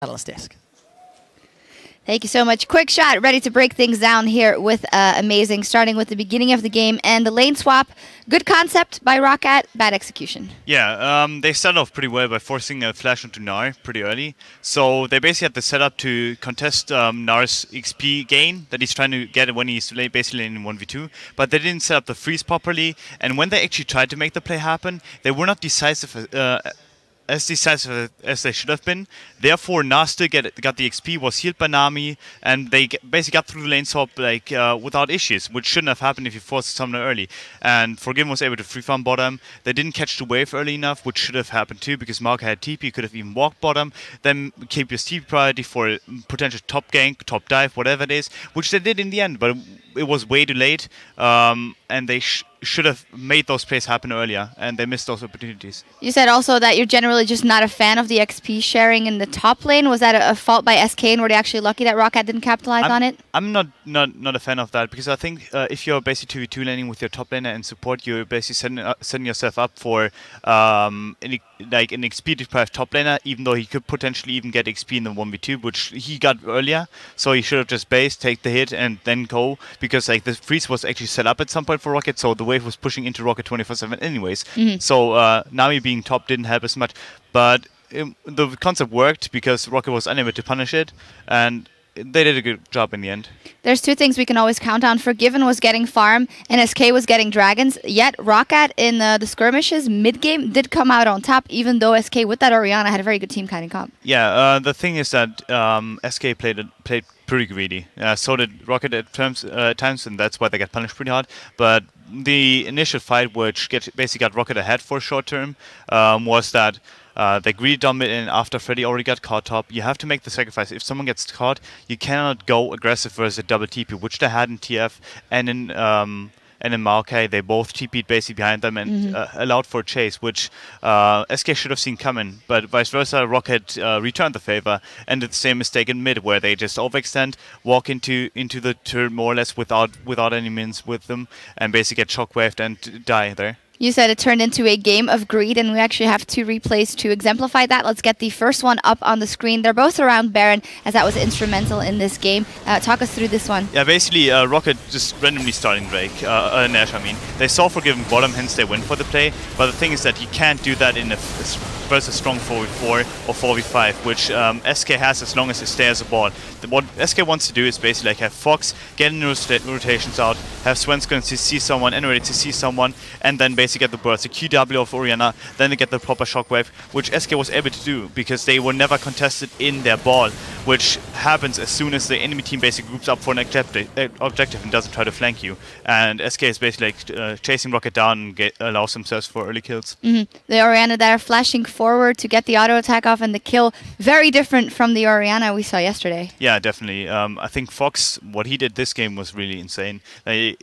Analyst desk. Thank you so much. Quick shot, ready to break things down here with Amazing, starting with the beginning of the game and the lane swap. Good concept by ROCCAT, bad execution. Yeah, they started off pretty well by forcing a flash onto Gnar pretty early. So they basically had the setup to contest Gnar's XP gain that he's trying to get when he's basically in 1v2. But they didn't set up the freeze properly. And when they actually tried to make the play happen, they were not decisive as decisive as they should have been. Therefore, Gnar still got the XP, was healed by Nami, and they basically got through the lane swap like without issues, which shouldn't have happened if you forced the summoner early. And Forgiven was able to free farm bottom. They didn't catch the wave early enough, which should have happened too, because Mark had TP, could have even walked bottom, then keep your TP priority for potential top gank, top dive, whatever it is, which they did in the end, but it was way too late, and they should have made those plays happen earlier, and they missed those opportunities. You said also that you're generally just not a fan of the XP sharing in the top lane. Was that a fault by SK, and were they actually lucky that ROCCAT didn't capitalize on it? I'm not a fan of that, because I think if you're basically 2v2 laning with your top laner and support, you're basically setting yourself up for an XP deprived top laner, even though he could potentially even get XP in the 1v2, which he got earlier. So he should have just based, take the hit, and then go, because like the freeze was actually set up at some point for ROCCAT, so the wave was pushing into ROCCAT 24/7 anyways. So Nami being top didn't help as much, but the concept worked because ROCCAT was unable to punish it, and they did a good job in the end. There's two things we can always count on. Forgiven was getting farm, and SK was getting dragons. Yet ROCCAT in the skirmishes mid-game did come out on top, even though SK with that Orianna had a very good team kind of comp. Yeah, the thing is that SK played pretty greedy. So did ROCCAT at times, and that's why they got punished pretty hard. But the initial fight, which basically got ROCCAT ahead for short term, was that they greedy dominated, and after Freddy already got caught top, you have to make the sacrifice. If someone gets caught, you cannot go aggressive versus a double TP, which they had in TF and in Maokai. They both TP'd basically behind them and allowed for a chase, which SK should have seen coming. But vice versa, ROCCAT returned the favor and did the same mistake in mid, where they just overextend, walk into the turn more or less without any minions with them, and basically get shockwaved and die there. You said it turned into a game of greed, and we actually have two replays to exemplify that. Let's get the first one up on the screen. They're both around Baron, as that was instrumental in this game. Talk us through this one. Yeah, basically, ROCCAT just randomly starting Drake, Nash, I mean. They saw Forgiven bottom, hence they went for the play, but the thing is that you can't do that in a versus strong 4v4 or 4v5, which SK has as long as they stay as a ball. What SK wants to do is basically like have Fox get in rotations out, have Svenskon to see someone, and ready to see someone, and then basically get the burst, the QW of Orianna, then they get the proper shockwave, which SK was able to do because they were never contested in their ball, which happens as soon as the enemy team basically groups up for an objective and doesn't try to flank you. And SK is basically like chasing ROCCAT down and allows themselves for early kills. The Orianna there flashing forward to get the auto attack off and the kill. Very different from the Orianna we saw yesterday. Yeah, definitely. I think Fox, what he did this game was really insane. I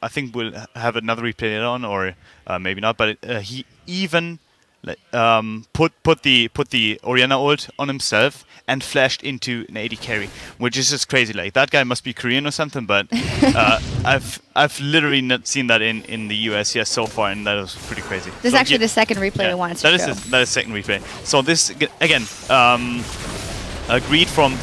think we'll have another replay later on, or maybe not. But he even put the Orianna ult on himself and flashed into an AD carry, which is just crazy. Like, that guy must be Korean or something, but I've literally not seen that in the US yet so far, and that was pretty crazy. This is actually the second replay I wanted to show. That is the second replay. So this again, agreed from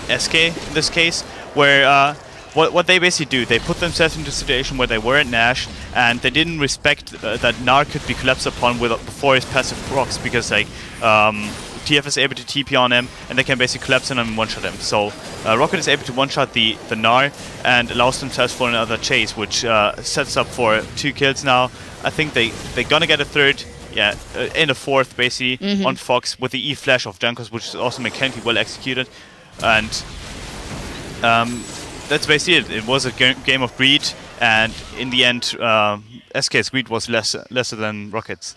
SK in this case, where what they basically do, they put themselves into a situation where they were at Nash, and they didn't respect that Gnar could be collapsed upon before his passive procs, because like TF is able to TP on him, and they can basically collapse him and one-shot him. So ROCCAT is able to one-shot the Gnar and allows themselves for another chase, which sets up for 2 kills now. I think they're gonna get a third. Yeah, in a fourth basically on Fox with the E flash of Junkos, which is also mechanically well executed, and that's basically it. It was a game of greed, and in the end, SK's greed was lesser than ROCCAT's.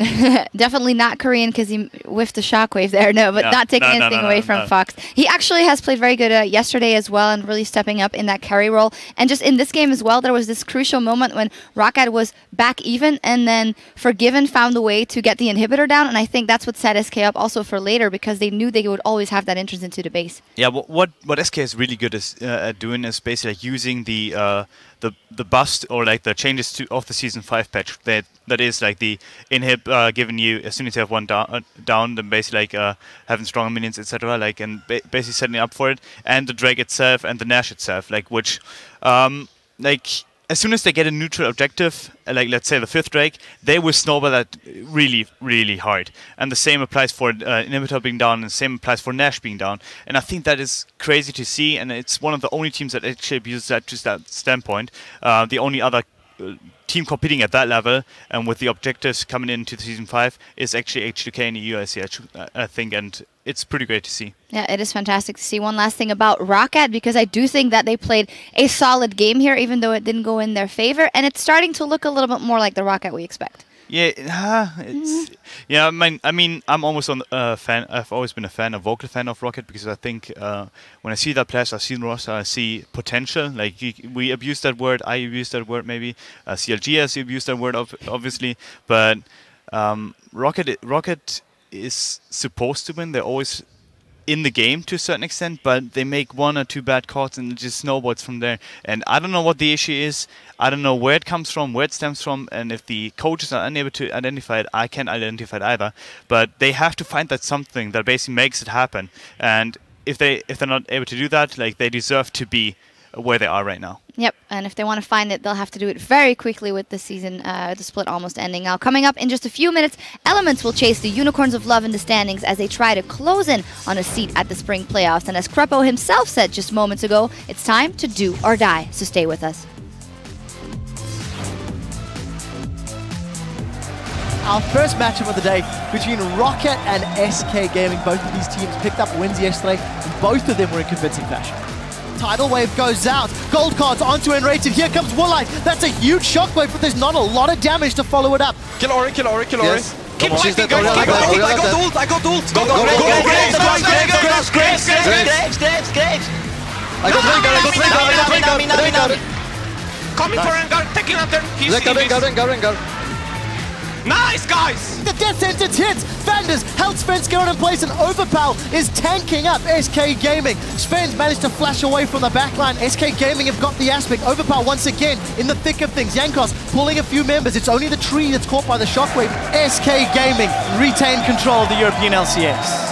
Definitely not Korean, because he whiffed the shockwave there. No, but not taking anything away from Fox. He actually has played very good yesterday as well, and really stepping up in that carry role. And just in this game as well, there was this crucial moment when ROCCAT was back even, and then Forgiven found a way to get the inhibitor down, and I think that's what set SK up also for later, because they knew they would always have that entrance into the base. Yeah, what SK is really good at doing is basically like using the the bust or like the changes to of the season 5 patch that is like the inhib giving you as soon as you have one down, then basically like having stronger minions, etc. Like and basically setting up for it, and the Drake itself and the Nash itself, like which like as soon as they get a neutral objective, like let's say the 5th Drake, they will snowball that really, really hard. And the same applies for Inhibitor being down, and the same applies for Nash being down. And I think that is crazy to see, and it's one of the only teams that actually abuses that to that standpoint. The only other team competing at that level, and with the objectives coming into the Season 5, is actually H2K in the UIC, I think, and it's pretty great to see. Yeah, it is fantastic to see. One last thing about ROCCAT, because I do think that they played a solid game here, even though it didn't go in their favor, and it's starting to look a little bit more like the ROCCAT we expect. Yeah, yeah. I mean, I'm almost on fan. I've always been a vocal fan of ROCCAT, because I think when I see that players, I see roster, I see potential. Like we abuse that word, I abuse that word, maybe CLG has abused that word, obviously. But ROCCAT is supposed to win. They're always in the game to a certain extent, but they make 1 or 2 bad calls and it just snowballs from there. And I don't know what the issue is. I don't know where it comes from, where it stems from, and if the coaches are unable to identify it, I can't identify it either. But they have to find that something that basically makes it happen. And if they're not able to do that, like they deserve to be where they are right now. Yep, and if they want to find it, they'll have to do it very quickly with the season, the split almost ending. Now, coming up in just a few minutes, Elements will chase the Unicorns of Love in the standings as they try to close in on a seat at the spring playoffs. And as Krepo himself said just moments ago, it's time to do or die, so stay with us. Our first matchup of the day between ROCCAT and SK Gaming. Both of these teams picked up wins yesterday, and both of them were in convincing fashion. Tidal Wave goes out, gold cards onto Enrated, here comes Woolite, that's a huge shockwave, but there's not a lot of damage to follow it up. Kill Ori, kill Ori, kill Ori. Yes. Keep fighting, guys, keep fighting, I got ult, I got ult. Go, Graves. I got Rengar. Coming for Rengar, taking Lantern. Rengar. Nice, guys! The death sentence hits! Vanders help Sven's get in place, and Overpower is tanking up SK Gaming. Sven's managed to flash away from the backline. SK Gaming have got the aspect. Overpower once again in the thick of things. Yankos pulling a few members. It's only the tree that's caught by the shockwave. SK Gaming retain control of the European LCS.